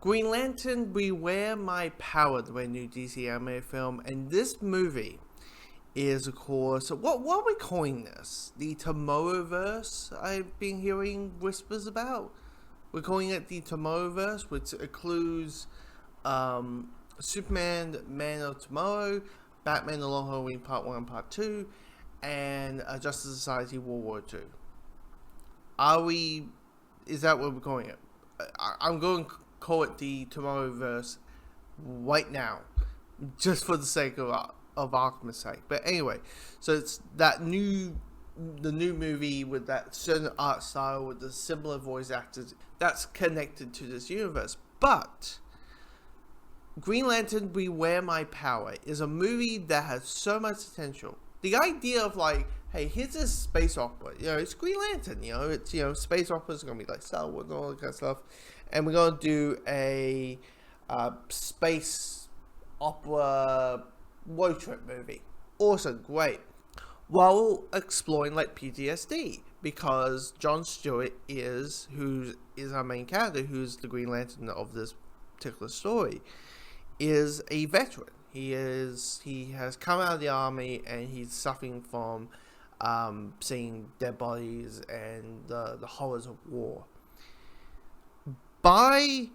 Green Lantern Beware My Power, the new DC animated film, and this movie is, of course, what are we calling this? The Tomorrowverse I've been hearing whispers about? We're calling it the Tomorrowverse, which includes Superman, Man of Tomorrow, Batman The Long Halloween Part 1 and Part 2, and Justice Society World War 2. Is that what we're calling it? I'm going to call it the Tomorrowverse right now, just for the sake of argument's sake. But anyway, so it's the new movie with that certain art style with the similar voice actors that's connected to this universe. But Green Lantern Beware My Power is a movie that has so much potential. The idea of like, hey, here's this space opera, it's Green Lantern, it's, space opera is going to be like Star Wars and all that kind of stuff. And we're going to do a space opera road trip movie. Awesome, great. While exploring like PTSD, because John Stewart who is our main character, who's the Green Lantern of this particular story, is a veteran. He has come out of the army and he's suffering from seeing dead bodies and the horrors of war. By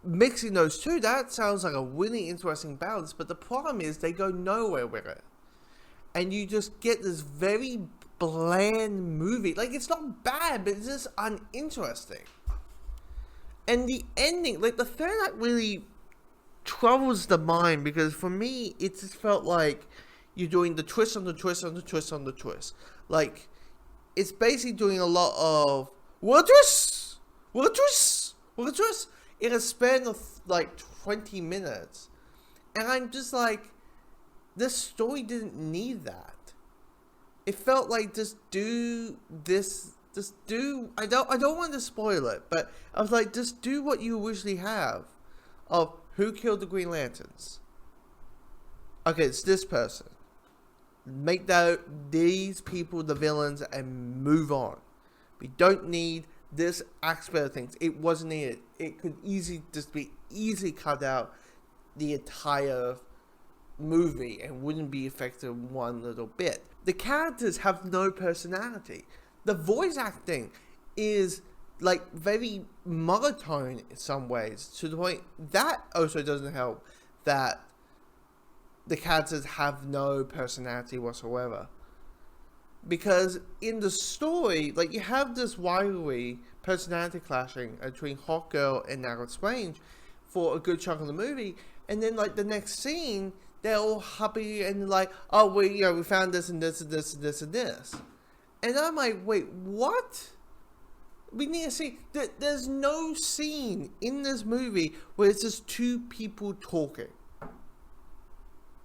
mixing those two, that sounds like a really interesting balance, but the problem is they go nowhere with it. And you just get this very bland movie. Like, it's not bad, but it's just uninteresting. And the ending, like, the third act really troubles the mind, because for me, it just felt like you're doing the twist on the twist on the twist on the twist. Like, it's basically doing a lot of what twist in a span of like 20 minutes. And I'm just like, this story didn't need that. It felt like I don't want to spoil it, but I was like, just do what you usually have of who killed the Green Lanterns. Okay, it's this person. Make these people the villains and move on. We don't need this aspect of things. It wasn't needed. It could easily cut out the entire movie and wouldn't be affected one little bit. The characters have no personality. The voice acting is like very monotone in some ways, to the point that also doesn't help that the characters have no personality whatsoever. Because in the story, like, you have this wily personality clashing between Hawkgirl and Natalie Strange for a good chunk of the movie, and then like the next scene, they're all happy and like, oh, we found this and this and this and this and this, and I'm like, wait, what? We need to see that there's no scene in this movie where it's just two people talking.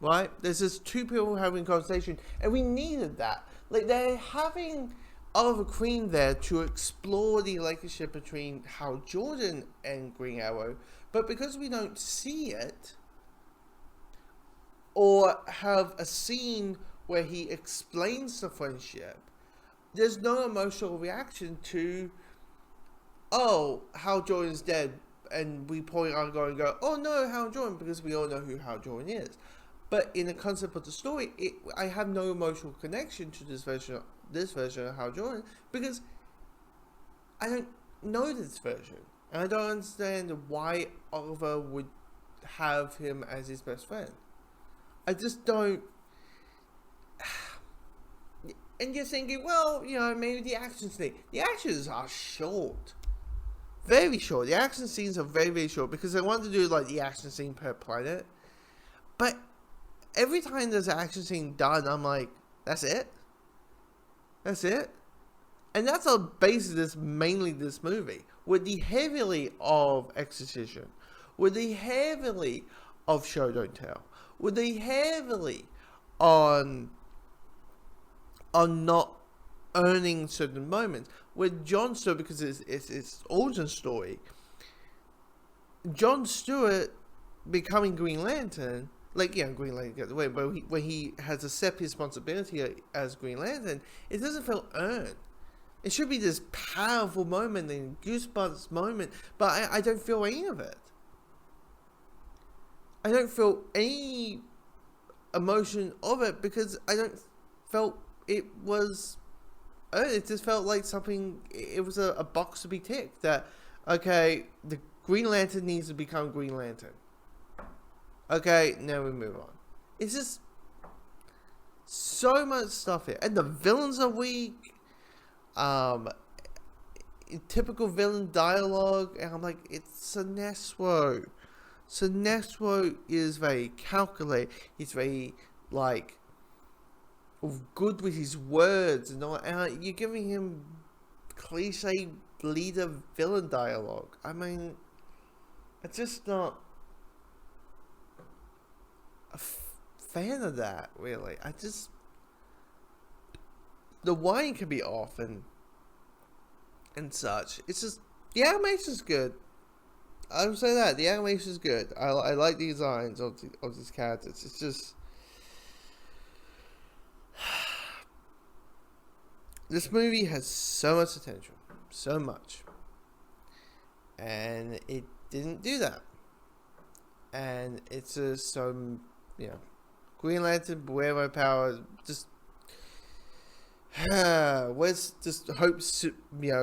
Right? There's just two people having a conversation, and we needed that. Like, they're having Oliver Queen there to explore the relationship between Hal Jordan and Green Arrow, but because we don't see it, or have a scene where he explains the friendship, there's no emotional reaction to, oh, Hal Jordan's dead, and we point out and go, oh no, Hal Jordan, because we all know who Hal Jordan is. But in the concept of the story, I have no emotional connection to this version of Hal Jordan, because I don't know this version. And I don't understand why Oliver would have him as his best friend. I just don't. And you're thinking, well, maybe the action scene. The actions are short. Very short. The action scenes are very, very short, because they want to do like the action scene per planet. But every time there's an action scene done, I'm like, that's it? That's it? And that's the basis of mainly this movie. With the heavily of exposition. With the heavily of show don't tell. With the heavily on not earning certain moments. With John Stewart, because it's origin story, John Stewart becoming Green Lantern, like, Green Lantern gets away, but when he has to accept his responsibility as Green Lantern, it doesn't feel earned. It should be this powerful moment and goosebumps moment, but I don't feel any of it. I don't feel any emotion of it because I don't felt it was. It just felt like something. It was a box to be ticked. That okay, the Green Lantern needs to become Green Lantern. Okay, now we move on. It's just so much stuff here, and the villains are weak. Typical villain dialogue, and I'm like, it's Sinestro. Sinestro is very calculated. He's very like good with his words and all. And you're giving him cliche leader villain dialogue. I mean, it's just not a fan of that, really. The writing can be off and such. It's just, the animation's good. I would say that the animation is good. I like the designs of these characters. It's just this movie has so much potential, so much, and it didn't do that. And it's just Green Lantern, Beware My Power. Just let's just hope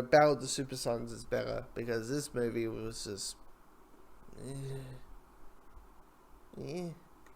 Battle of the Super Sons is better, because this movie was just. Yeah.